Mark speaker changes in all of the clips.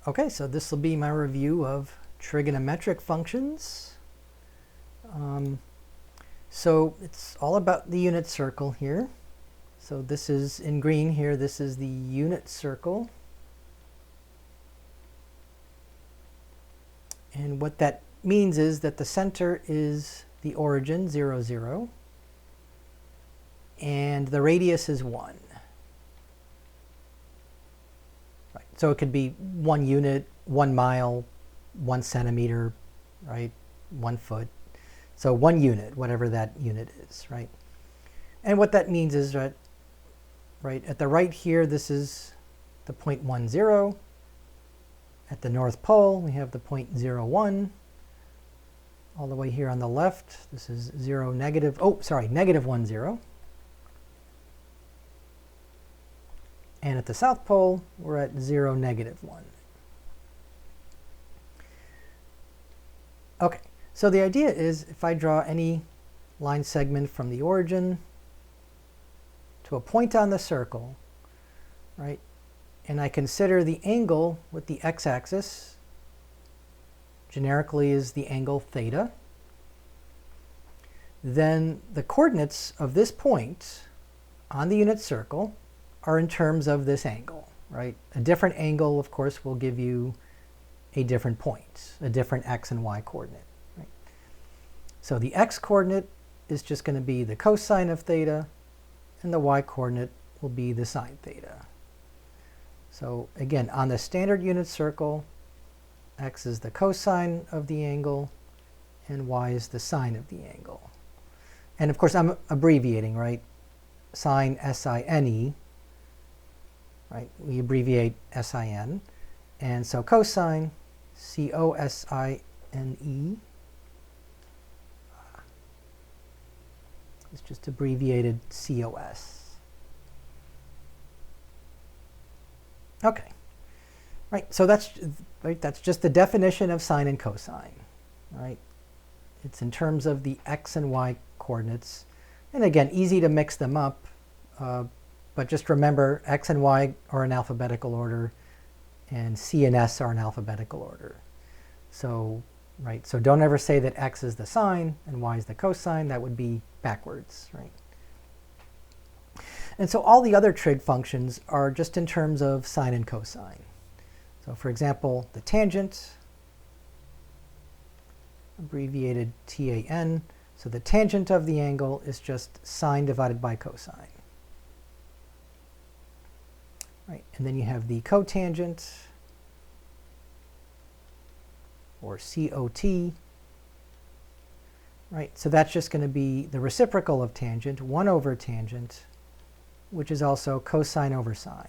Speaker 1: Okay, so this will be my review of trigonometric functions. So it's all about the unit circle here. So this is in green here, this is the unit circle. And what that means is that the center is the origin, 0, 0. And the radius is 1. Right. So it could be 1 unit, 1 mile, 1 centimeter, right? 1 foot. So 1 unit, whatever that unit is, right? And what that means is that, right, at the right here, this is the point 1, 0. At the North Pole, we have the point 0, 1. All the way here on the left, this is 0, negative, negative 1, 0. And at the South Pole, we're at 0, negative 1. Okay, so the idea is if I draw any line segment from the origin to a point on the circle, right, and I consider the angle with the x-axis, generically is the angle theta, then the coordinates of this point on the unit circle are in terms of this angle, right? A different angle, of course, will give you a different point, a different x and y coordinate, right? So the x coordinate is just going to be the cosine of theta, and the y coordinate will be the sine theta. So again, on the standard unit circle, x is the cosine of the angle, and y is the sine of the angle. And of course, I'm abbreviating, right? Sine, S-I-N-E, right? We abbreviate S-I-N. And so cosine, C-O-S-I-N-E, is just abbreviated C-O-S. Okay, right, so that's just the definition of sine and cosine, right? It's in terms of the x and y coordinates. And again, easy to mix them up, but just remember x and y are in alphabetical order, and c and s are in alphabetical order. So, right, so don't ever say that x is the sine and y is the cosine. That would be backwards, right? And so all the other trig functions are just in terms of sine and cosine. So for example, the tangent, abbreviated TAN. So the tangent of the angle is just sine divided by cosine. Right, and then you have the cotangent, or COT. Right, so that's just going to be the reciprocal of tangent, 1 over tangent, which is also cosine over sine.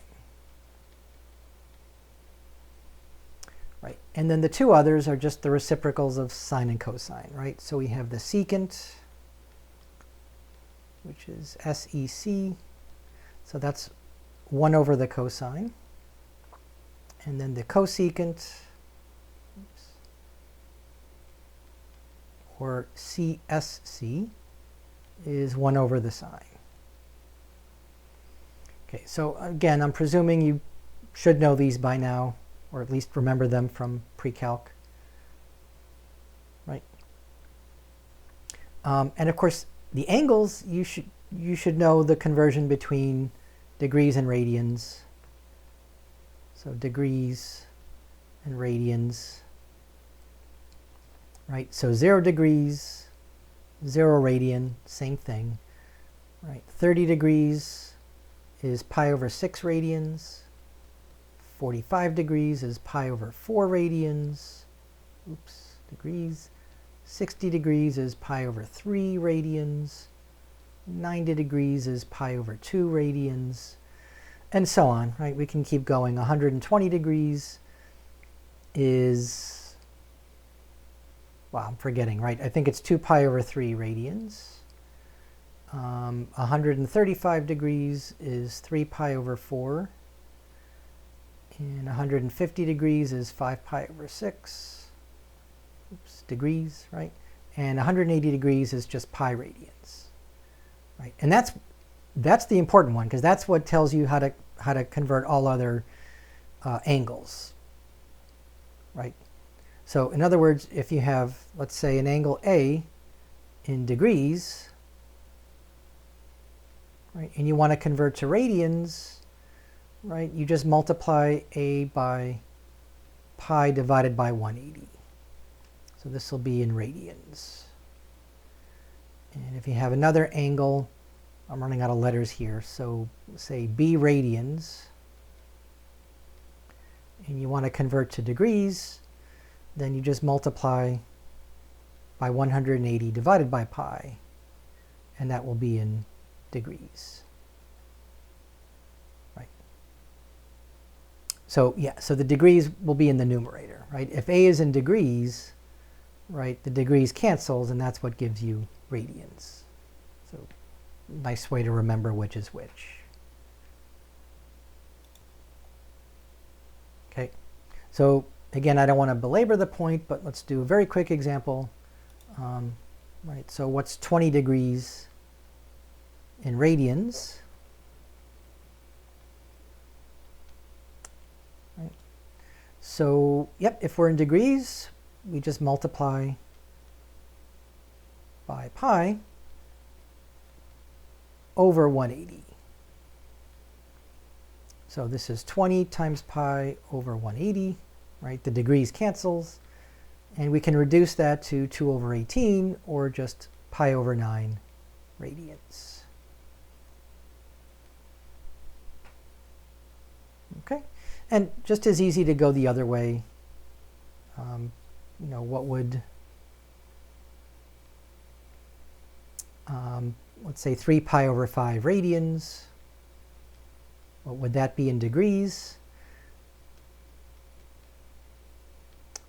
Speaker 1: Right, and then the two others are just the reciprocals of sine and cosine, right? So we have the secant, which is SEC, so that's 1 over the cosine. And then the cosecant, or CSC, is 1 over the sine. Okay, so again, I'm presuming you should know these by now, or at least remember them from pre-calc, right? And of course, the angles, you should know the conversion between degrees and radians. So degrees and radians, right? So 0 degrees, 0 radian, same thing, right? 30 degrees is pi over 6 radians. 45 degrees is pi over 4 radians. Oops, degrees. 60 degrees is pi over 3 radians. 90 degrees is pi over 2 radians. And so on, right? We can keep going. 120 degrees is, well, I'm forgetting, right? I think it's 2 pi over 3 radians. 135 degrees is 3 pi over 4. And 150 degrees is 5 pi over 6. Oops, degrees, right? And 180 degrees is just pi radians, right? And that's the important one, because that's what tells you how to convert all other angles. right? So in other words, if you have, let's say, an angle A in degrees, right, and you want to convert to radians, right, you just multiply A by pi divided by 180. So this will be in radians. And if you have another angle, I'm running out of letters here, so say B radians, and you want to convert to degrees, then you just multiply by 180 divided by pi, and that will be in degrees. Right. So yeah, so the degrees will be in the numerator, right? If A is in degrees, right, the degrees cancels, and that's what gives you radians. So nice way to remember which is which. Okay, so again, I don't want to belabor the point, but let's do a very quick example. Right, so what's 20 degrees in radians? Right. So, yep, if we're in degrees, we just multiply by pi over 180. So this is 20 times pi over 180, right? The degrees cancels, and we can reduce that to 2 over 18, or just pi over 9 radians. Okay, and just as easy to go the other way. You know, what would, let's say 3 pi over 5 radians. What would that be in degrees?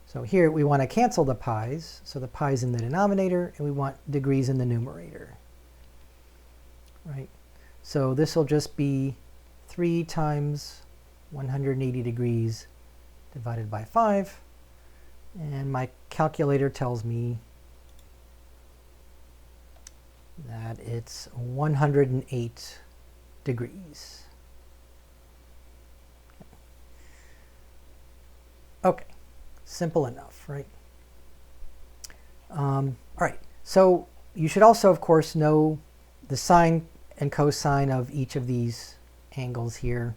Speaker 1: So here we want to cancel the pi's, so the pi's in the denominator, and we want degrees in the numerator. Right? So this will just be 3 times 180 degrees divided by 5. And my calculator tells me that it's 108 degrees. Okay, simple enough, right? All right, so you should also, of course, know the sine and cosine of each of these angles here.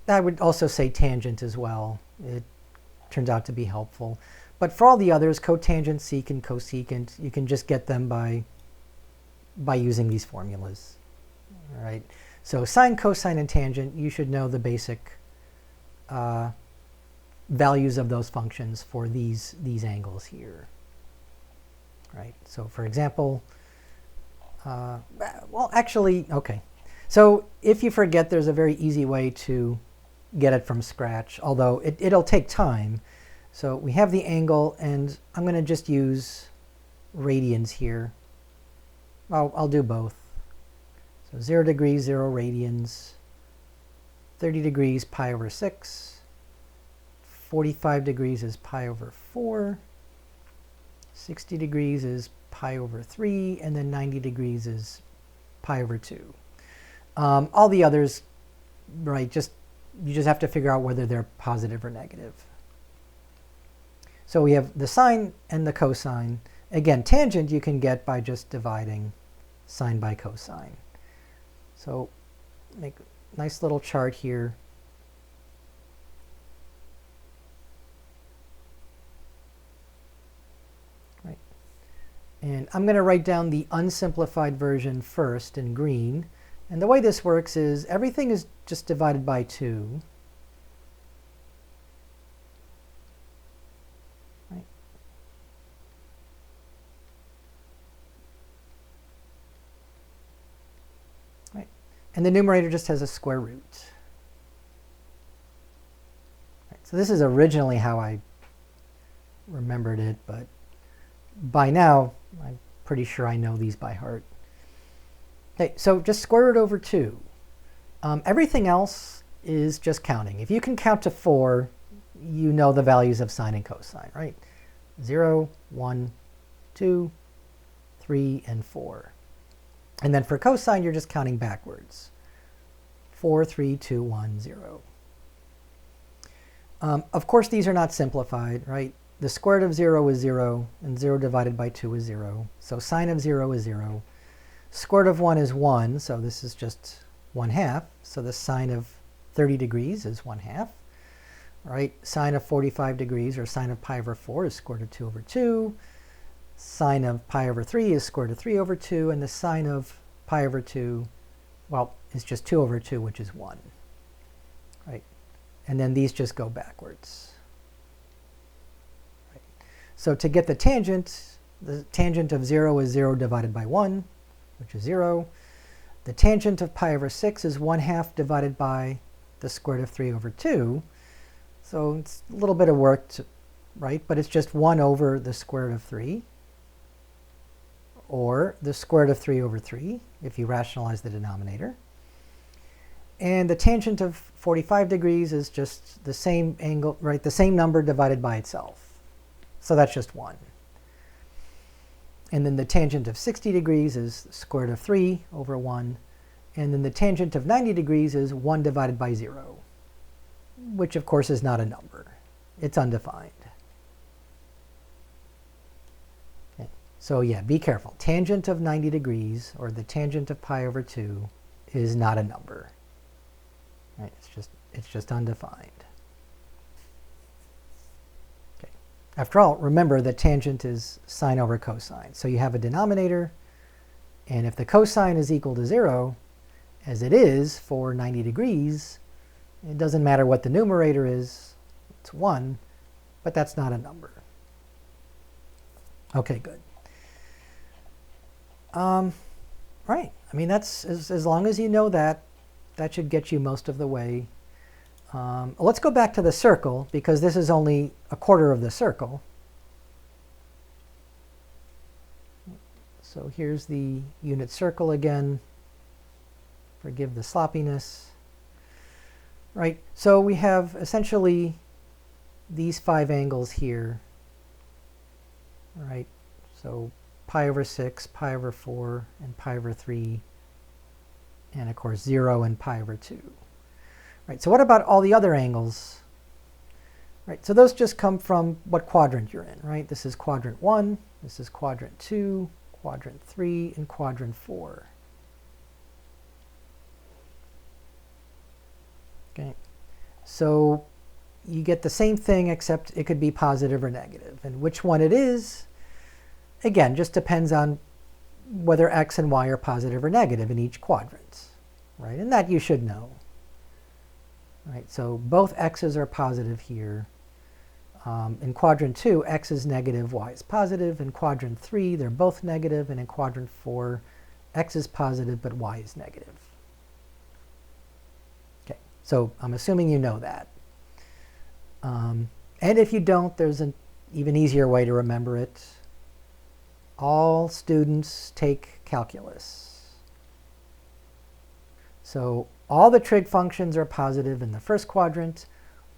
Speaker 1: I would also say tangent as well. It turns out to be helpful. But for all the others, cotangent, secant, cosecant, you can just get them by using these formulas. All right. So sine, cosine, and tangent, you should know the basic values of those functions for these angles here. Right. So for example, well, actually, okay. So if you forget, there's a very easy way to get it from scratch, although it'll take time. So we have the angle, and I'm going to just use radians here. I'll do both. So 0 degrees, 0 radians, 30 degrees, pi over 6, 45 degrees is pi over 4, 60 degrees is pi over 3, and then 90 degrees is pi over 2. All the others, right, you just have to figure out whether they're positive or negative. So we have the sine and the cosine. Again, tangent you can get by just dividing sine by cosine. So make a nice little chart here. Right. And I'm going to write down the unsimplified version first in green. And the way this works is everything is just divided by 2. Right. Right. And the numerator just has a square root. Right. So this is originally how I remembered it, but by now I'm pretty sure I know these by heart. Okay, so just square root over 2. Everything else is just counting. If you can count to 4, you know the values of sine and cosine, right? 0, 1, 2, 3, and 4. And then for cosine, you're just counting backwards. 4, 3, 2, 1, 0. Of course, these are not simplified, right? The square root of 0 is 0, and 0 divided by 2 is 0. So sine of 0 is 0. Square root of 1 is 1, so this is just 1/2. So the sine of 30 degrees is 1/2. Right? Sine of 45 degrees, or sine of pi over 4, is square root of 2 over 2. Sine of pi over 3 is square root of 3 over 2. And the sine of pi over 2, well, is just 2 over 2, which is 1. Right? And then these just go backwards. Right? So to get the tangent of 0 is 0 divided by 1, which is 0. The tangent of pi over 6 is 1/2 divided by the square root of 3 over 2. So it's a little bit of work, right? But it's just 1 over the square root of 3, or the square root of 3 over 3, if you rationalize the denominator. And the tangent of 45 degrees is just the same angle, right? The same number divided by itself. So that's just 1. And then the tangent of 60 degrees is the square root of 3 over 1. And then the tangent of 90 degrees is 1 divided by 0. Which of course is not a number. It's undefined. Okay. So yeah, be careful. Tangent of 90 degrees, or the tangent of pi over 2, is not a number. Right? It's just undefined. Okay. After all, remember that tangent is sine over cosine. So you have a denominator, and if the cosine is equal to 0, as it is for 90 degrees, it doesn't matter what the numerator is, it's 1, but that's not a number. Okay, good. Right, I mean, that's as long as you know that, that should get you most of the way. Let's go back to the circle, because this is only a quarter of the circle. So here's the unit circle again. Forgive the sloppiness. Right, so we have essentially these 5 angles here. Right, so pi over 6, pi over 4, and pi over 3, and of course 0 and pi over 2. Right, so what about all the other angles? Right, so those just come from what quadrant you're in, right? This is quadrant 1, this is quadrant 2, quadrant 3, and quadrant 4. Okay, so you get the same thing, except it could be positive or negative. And which one it is, again, just depends on whether x and y are positive or negative in each quadrant, right? And that you should know. Right, so both x's are positive here. In quadrant 2, x is negative, y is positive. In quadrant 3, they're both negative. And in quadrant 4, x is positive, but y is negative. So I'm assuming you know that. And if you don't, there's an even easier way to remember it. All students take calculus. So all the trig functions are positive in the first quadrant.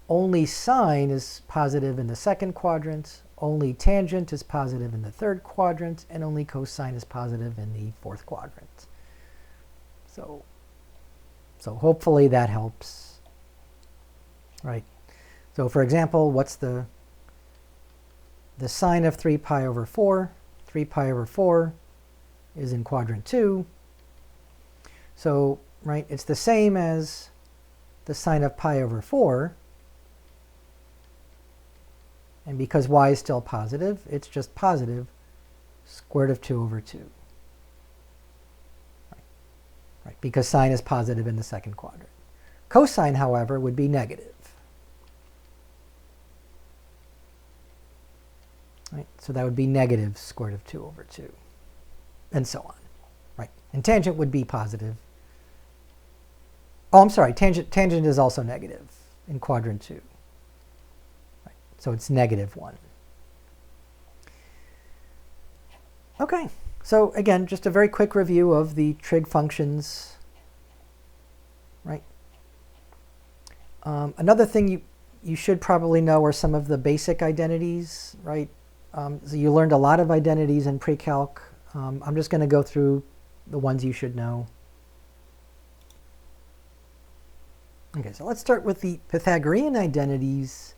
Speaker 1: Only sine is positive in the second quadrant. Only tangent is positive in the third quadrant. And only cosine is positive in the fourth quadrant. So hopefully that helps. Right. So for example, what's the sine of 3 pi over 4? 3 pi over 4 is in quadrant 2. So, right, it's the same as the sine of pi over 4. And because y is still positive, it's just positive square root of 2 over 2. Right, because sine is positive in the second quadrant. Cosine, however, would be negative. Right, so that would be negative square root of 2 over 2, and so on. Right, and tangent would be positive. Oh, I'm sorry, tangent is also negative in quadrant 2. Right, so it's negative 1. Okay. So again, just a very quick review of the trig functions, right? Another thing you should probably know are some of the basic identities, right? So you learned a lot of identities in pre-calc. I'm just going to go through the ones you should know. Okay, so let's start with the Pythagorean identities.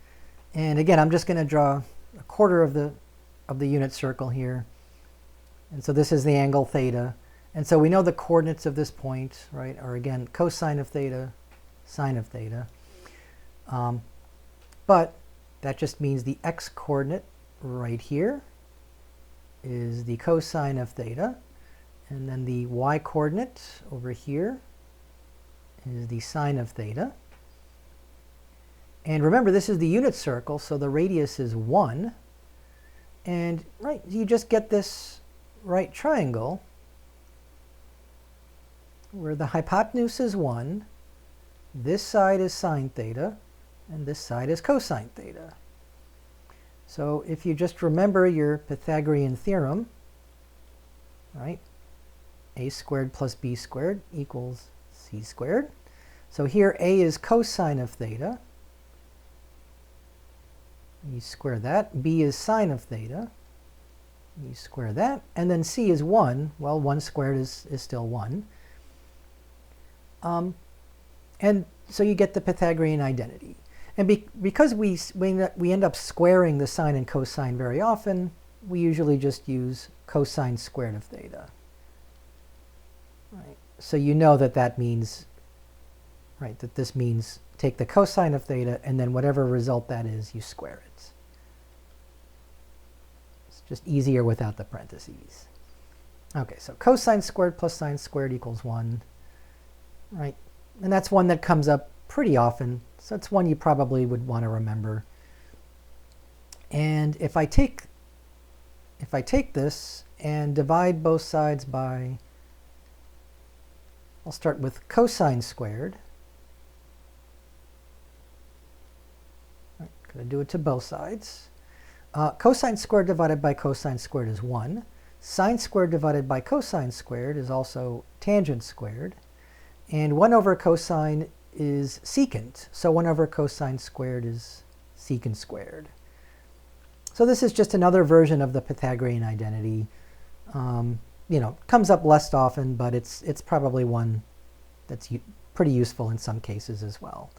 Speaker 1: And again, I'm just going to draw a quarter of the unit circle here. And so this is the angle theta. And so we know the coordinates of this point, right, are again cosine of theta, sine of theta. But that just means the x coordinate right here is the cosine of theta. And then the y coordinate over here is the sine of theta. And remember, this is the unit circle, so the radius is 1. And right, you just get this right triangle where the hypotenuse is 1, this side is sine theta, and this side is cosine theta. So if you just remember your Pythagorean theorem, right, a squared plus b squared equals c squared. So here a is cosine of theta. You square that. B is sine of theta. You square that. And then c is 1. Well, 1 squared is still 1. And so you get the Pythagorean identity. And because we end up squaring the sine and cosine very often, we usually just use cosine squared of theta. Right. So you know that that means, right, that this means take the cosine of theta, and then whatever result that is, you square it. It's just easier without the parentheses. Okay, so cosine squared plus sine squared equals 1. Right, and that's one that comes up pretty often, so it's one you probably would want to remember. And if I take this and divide both sides by, I'll start with cosine squared. Right, going to do it to both sides. Cosine squared divided by cosine squared is 1. Sine squared divided by cosine squared is also tangent squared. And 1 over cosine is secant. So 1 over cosine squared is secant squared. So this is just another version of the Pythagorean identity. You know, comes up less often, but it's probably one that's pretty useful in some cases as well.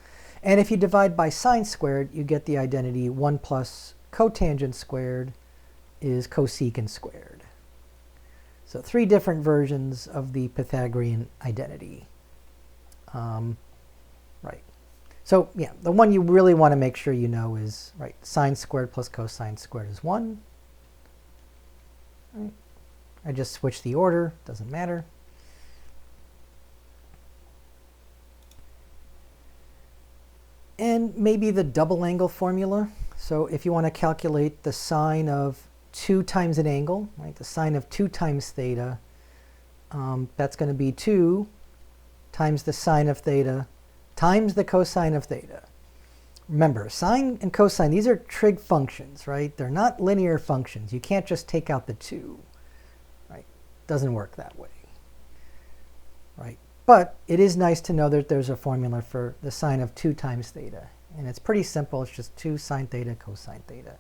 Speaker 1: And if you divide by sine squared, you get the identity 1 plus cotangent squared is cosecant squared. So 3 different versions of the Pythagorean identity. Right. So yeah, the one you really want to make sure you know is, right, sine squared plus cosine squared is 1. Right. I just switched the order, doesn't matter. And maybe the double angle formula. So if you want to calculate the sine of 2 times an angle, right, the sine of 2 times theta, that's going to be 2 times the sine of theta times the cosine of theta. Remember, sine and cosine, these are trig functions, right? They're not linear functions. You can't just take out the 2, right? Doesn't work that way, right? But it is nice to know that there's a formula for the sine of 2 times theta. And it's pretty simple. It's just 2 sine theta cosine theta.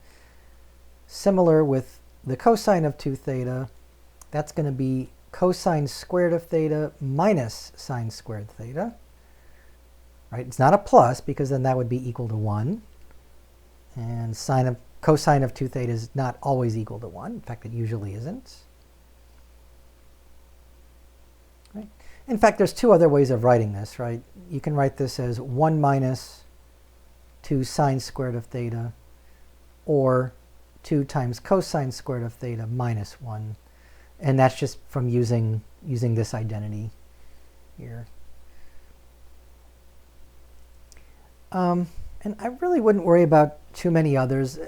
Speaker 1: Similar with the cosine of 2 theta, that's going to be cosine squared of theta minus sine squared theta. Right? It's not a plus, because then that would be equal to 1. And cosine of 2 theta is not always equal to 1. In fact, it usually isn't. Right? In fact, there's 2 other ways of writing this, right? You can write this as 1 minus 2 sine squared of theta, or 2 times cosine squared of theta minus 1. And that's just from using this identity here. And I really wouldn't worry about too many others.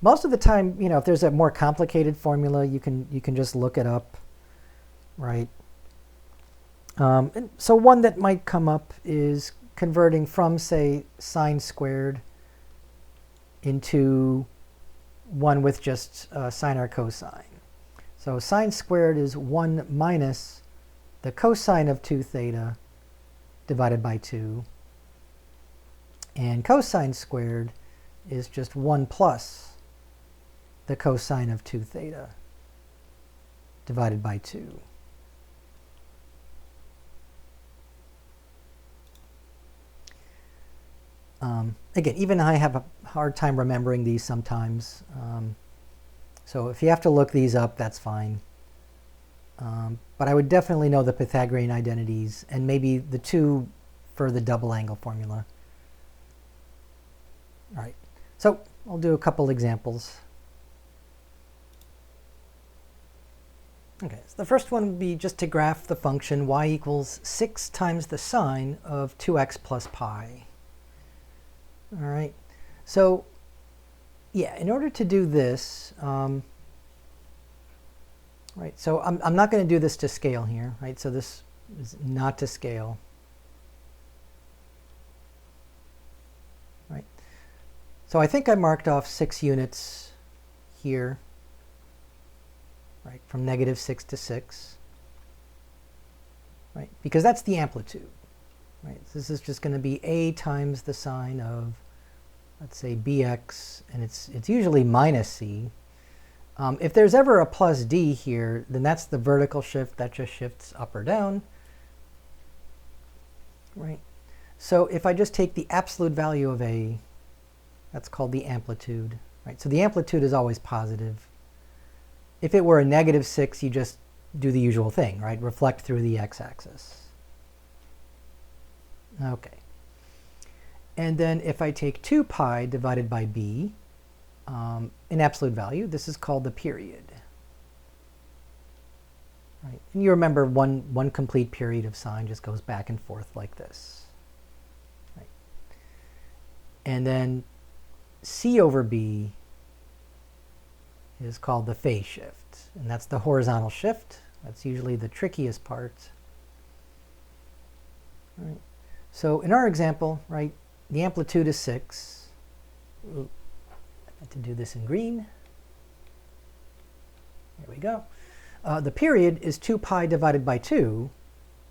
Speaker 1: Most of the time, you know, if there's a more complicated formula, you can just look it up, right? And so one that might come up is converting from, say, sine squared into one with just sine or cosine. So sine squared is 1 minus the cosine of 2 theta divided by 2. And cosine squared is just 1 plus the cosine of 2 theta divided by 2. Again, even I have a hard time remembering these sometimes. So if you have to look these up, that's fine. But I would definitely know the Pythagorean identities and maybe the two for the double angle formula. All right, so I'll do a couple examples. Okay, so the first one would be just to graph the function y equals 6 times the sine of 2x plus pi. All right, so yeah, in order to do this, right, so I'm not going to do this to scale here, right? So this is not to scale. Right. So I think I marked off 6 units here, right, from -6 to 6, right, because that's the amplitude, right? So this is just going to be a times the sine of, let's say, bx, and it's usually minus c. If there's ever a plus d here, then that's the vertical shift. That just shifts up or down, right? So if I just take the absolute value of a, that's called the amplitude, right? So the amplitude is always positive. If it were a -6, you just do the usual thing, right? Reflect through the x-axis. Okay. And then if I take 2 pi divided by b, in absolute value, this is called the period. Right? And you remember one complete period of sine just goes back and forth like this. Right? And then c over b is called the phase shift. And that's the horizontal shift. That's usually the trickiest part. Right? So in our example, right, the amplitude is 6. Ooh, I meant to do this in green. There we go. The period is 2 pi divided by 2.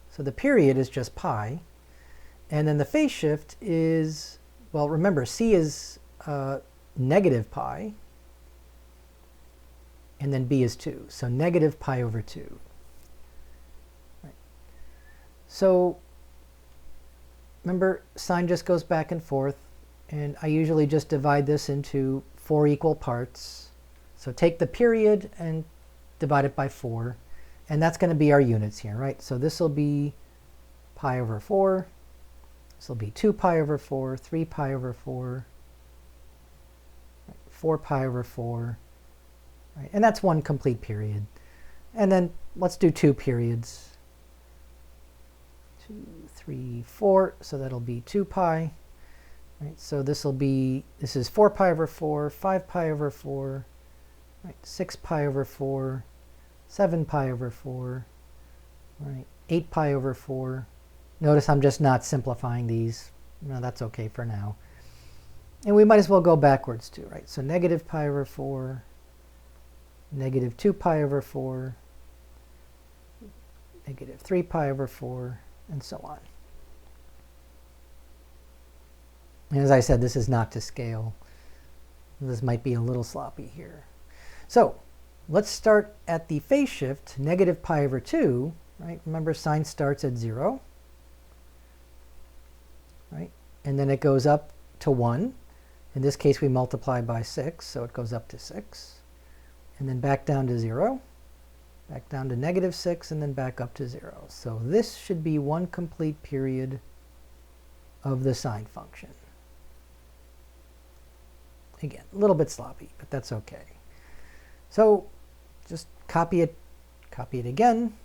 Speaker 1: So the period is just pi. And then the phase shift is, well, remember, c is negative pi. And then b is 2. So negative pi over 2. Right. So remember, sine just goes back and forth. And I usually just divide this into 4 equal parts. So take the period and divide it by 4. And that's going to be our units here, right? So this will be pi over 4. This will be 2 pi over 4, 3 pi over 4, 4 pi over 4. Right? And that's one complete period. And then let's do 2 periods. 2, 3, 4. So that'll be 2 pi. Right? So this is 4 pi over 4, 5 pi over 4, right? 6 pi over 4, 7 pi over 4, right? 8 pi over 4. Notice I'm just not simplifying these. No, that's okay for now. And we might as well go backwards too, right? So negative pi over 4, negative 2 pi over 4, negative 3 pi over 4, and so on. And as I said, this is not to scale. This might be a little sloppy here. So let's start at the phase shift, negative pi over 2. Right? Remember, sine starts at 0. Right? And then it goes up to 1. In this case, we multiply by 6, so it goes up to 6. And then back down to 0, back down to -6, and then back up to 0. So this should be one complete period of the sine function. Again, a little bit sloppy, but that's okay. So just copy it again,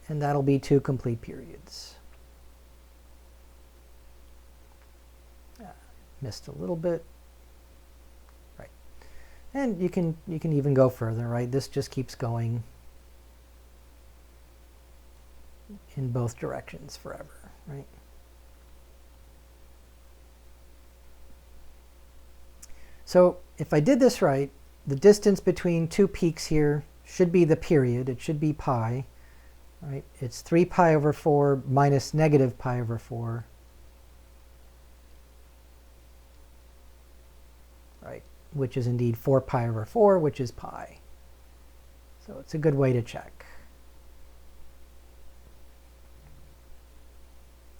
Speaker 1: and that'll be 2 complete periods. Missed a little bit. Right. And you can even go further, right? This just keeps going in both directions forever, right? So if I did this right, the distance between 2 peaks here should be the period. It should be pi, right? It's 3 pi over 4 minus negative pi over 4. Right, which is indeed 4 pi over 4, which is pi. So it's a good way to check.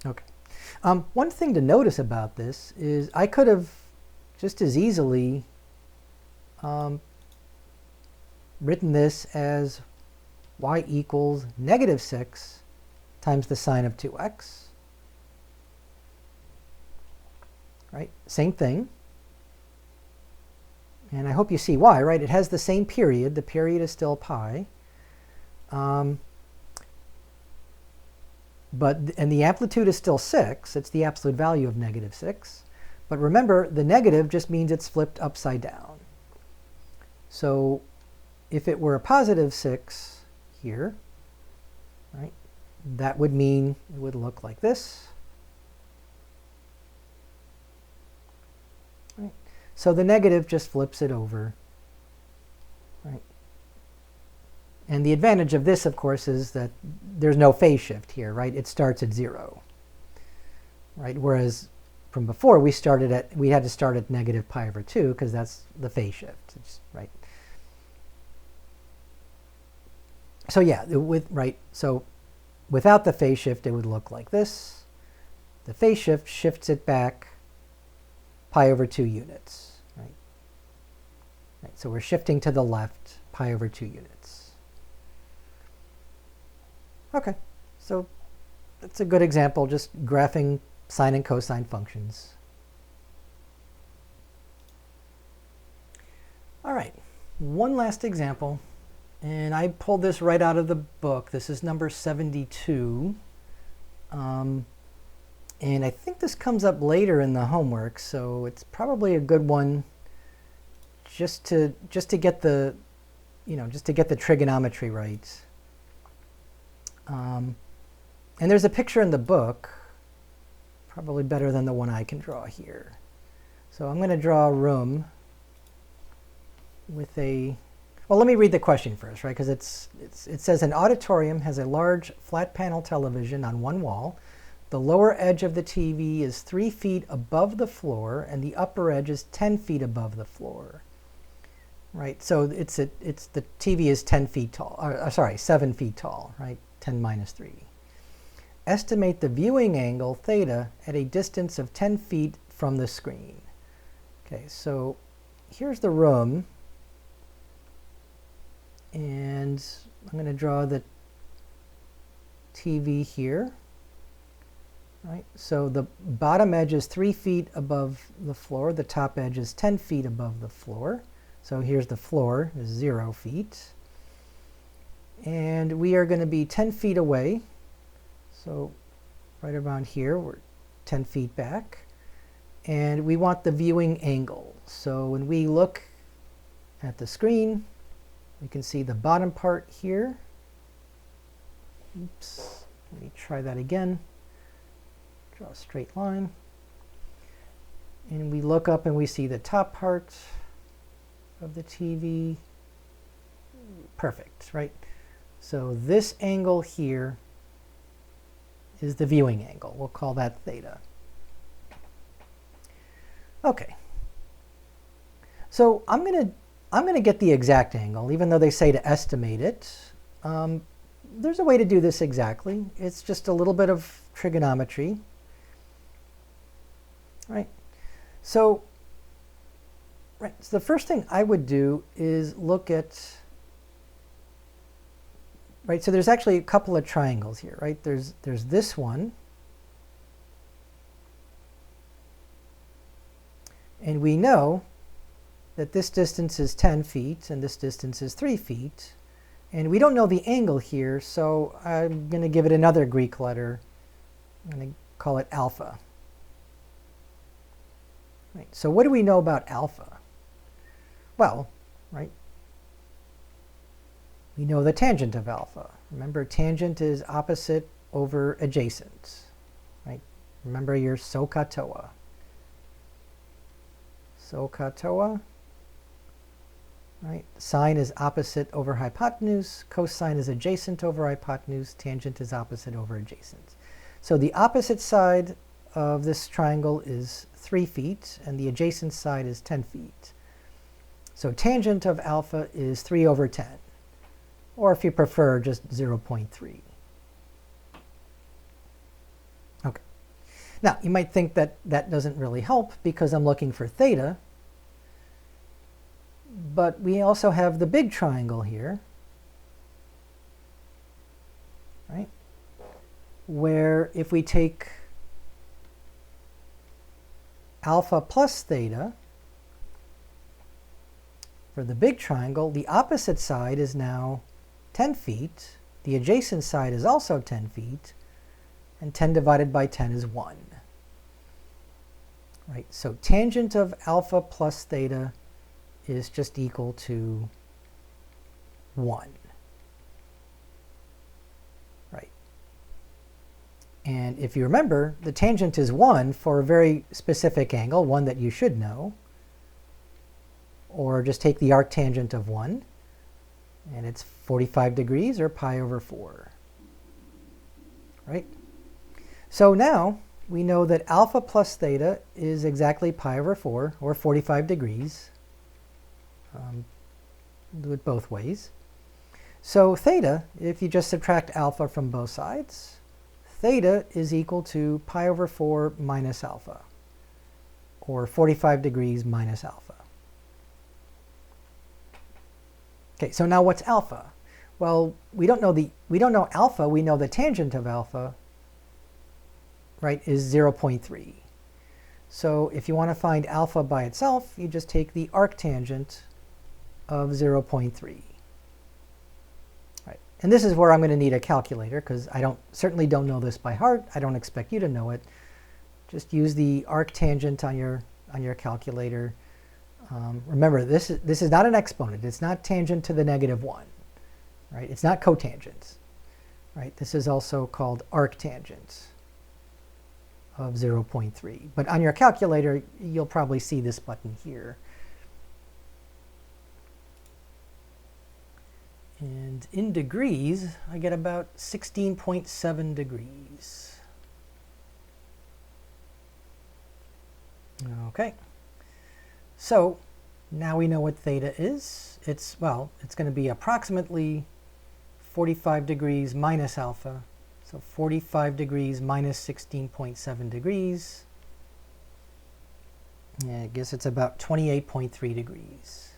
Speaker 1: Okay. One thing to notice about this is I could have just as easily written this as y equals -6 times the sine of 2x. Right? Same thing. And I hope you see why, right? It has the same period. The period is still pi. And the amplitude is still 6. It's the absolute value of -6. But remember, the negative just means it's flipped upside down. So if it were a +6 here, right, that would mean it would look like this. Right? So the negative just flips it over. Right? And the advantage of this, of course, is that there's no phase shift here, right? It starts at 0. Right? Whereas from before, we had to start at -π/2 because that's the phase shift. Right? So yeah, so without the phase shift, it would look like this. The phase shift shifts it back π/2 units. Right? So we're shifting to the left π/2 units. Okay, so that's a good example, just graphing sine and cosine functions. All right, one last example. And I pulled this right out of the book. This is number 72. And I think this comes up later in the homework, so it's probably a good one just to get the trigonometry right. And there's a picture in the book, probably better than the one I can draw here. So I'm going to draw a room with a... Well, let me read the question first, right? Because it says an auditorium has a large flat panel television on one wall. The lower edge of the TV is 3 feet above the floor, and the upper edge is 10 feet above the floor. Right? So the TV is 10 feet tall. 7 feet tall, right? 10 minus 3. Estimate the viewing angle theta at a distance of 10 feet from the screen. Okay, so here's the room. And I'm going to draw the TV here. Right? So the bottom edge is 3 feet above the floor. The top edge is 10 feet above the floor. So here's the floor, is 0 feet. And we are going to be 10 feet away. So right around here, we're 10 feet back. And we want the viewing angle. So when we look at the screen, we can see the bottom part here. Oops, let me try that again. Draw a straight line. And we look up and we see the top part of the TV. Perfect, right? So this angle here is the viewing angle. We'll call that theta. Okay. So I'm going to get the exact angle, even though they say to estimate it. There's a way to do this exactly. It's just a little bit of trigonometry. Right? So the first thing I would do is look at, so there's actually a couple of triangles here, right? There's this one. And we know that this distance is 10 feet and this distance is 3 feet. And we don't know the angle here, so I'm going to give it another Greek letter. I'm going to call it alpha. Right, so what do we know about alpha? Well, right, we know the tangent of alpha. Remember, tangent is opposite over adjacent. Right? Remember your SOHCAHTOA. SOHCAHTOA. Right? Sine is opposite over hypotenuse. Cosine is adjacent over hypotenuse. Tangent is opposite over adjacent. So the opposite side of this triangle is 3 feet, and the adjacent side is 10 feet. So tangent of alpha is 3 over 10. Or if you prefer, just 0.3. Okay. Now, you might think that that doesn't really help because I'm looking for theta, but we also have the big triangle here, right? Where if we take alpha plus theta for the big triangle, the opposite side is now 10 feet. The adjacent side is also 10 feet. And 10 divided by 10 is 1. Right? So tangent of alpha plus theta is just equal to 1. Right? And if you remember, the tangent is 1 for a very specific angle, one that you should know. Or just take the arctangent of 1, and it's 45 degrees or pi over 4. Right? So now we know that alpha plus theta is exactly pi over 4, or 45 degrees. Do it both ways. So theta, if you just subtract alpha from both sides, theta is equal to pi over 4 minus alpha, or 45 degrees minus alpha. Okay, so now what's alpha? Well, we don't know alpha, we know the tangent of alpha, right, is 0.3. So if you want to find alpha by itself, you just take the arctangent of 0.3. Right. And this is where I'm going to need a calculator, because I certainly don't know this by heart. I don't expect you to know it. Just use the arctangent on your calculator. Remember, this is not an exponent. It's not tangent to the -1. Right? It's not cotangent. Right? This is also called arctangent of 0.3. But on your calculator, you'll probably see this button here. And in degrees, I get about 16.7 degrees. Okay. So now we know what theta is. It's going to be approximately 45 degrees minus alpha. So 45 degrees minus 16.7 degrees. Yeah, I guess it's about 28.3 degrees.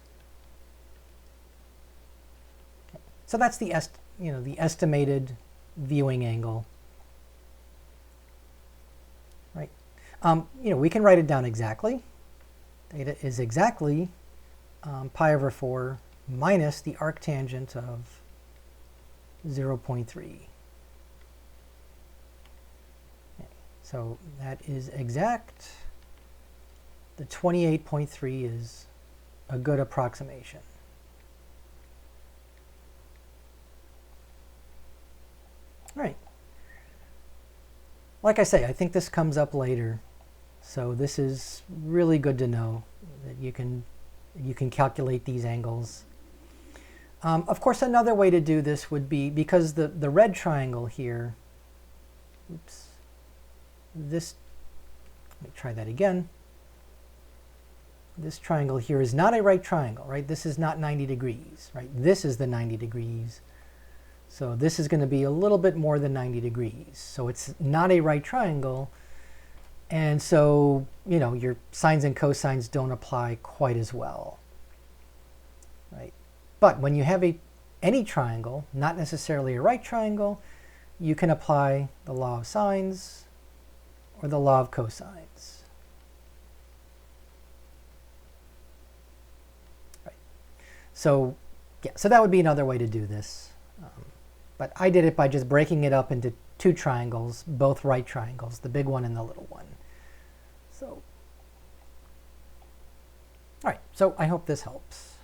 Speaker 1: Okay. So that's the estimated viewing angle. Right? We can write it down exactly. Theta is exactly pi over 4 minus the arctangent of 0.3. So that is exact. The 28.3 is a good approximation. All right. Like I say, I think this comes up later. So this is really good to know that you can calculate these angles. Of course, another way to do this would be, because the red triangle here, oops, let me try that again. This triangle here is not a right triangle, right? This is not 90 degrees, right? This is the 90 degrees. So this is going to be a little bit more than 90 degrees. So it's not a right triangle. And so, your sines and cosines don't apply quite as well, right? But when you have any triangle, not necessarily a right triangle, you can apply the law of sines or the law of cosines. Right. So, yeah, so that would be another way to do this. But I did it by just breaking it up into two triangles, both right triangles, the big one and the little one. So, all right, so I hope this helps.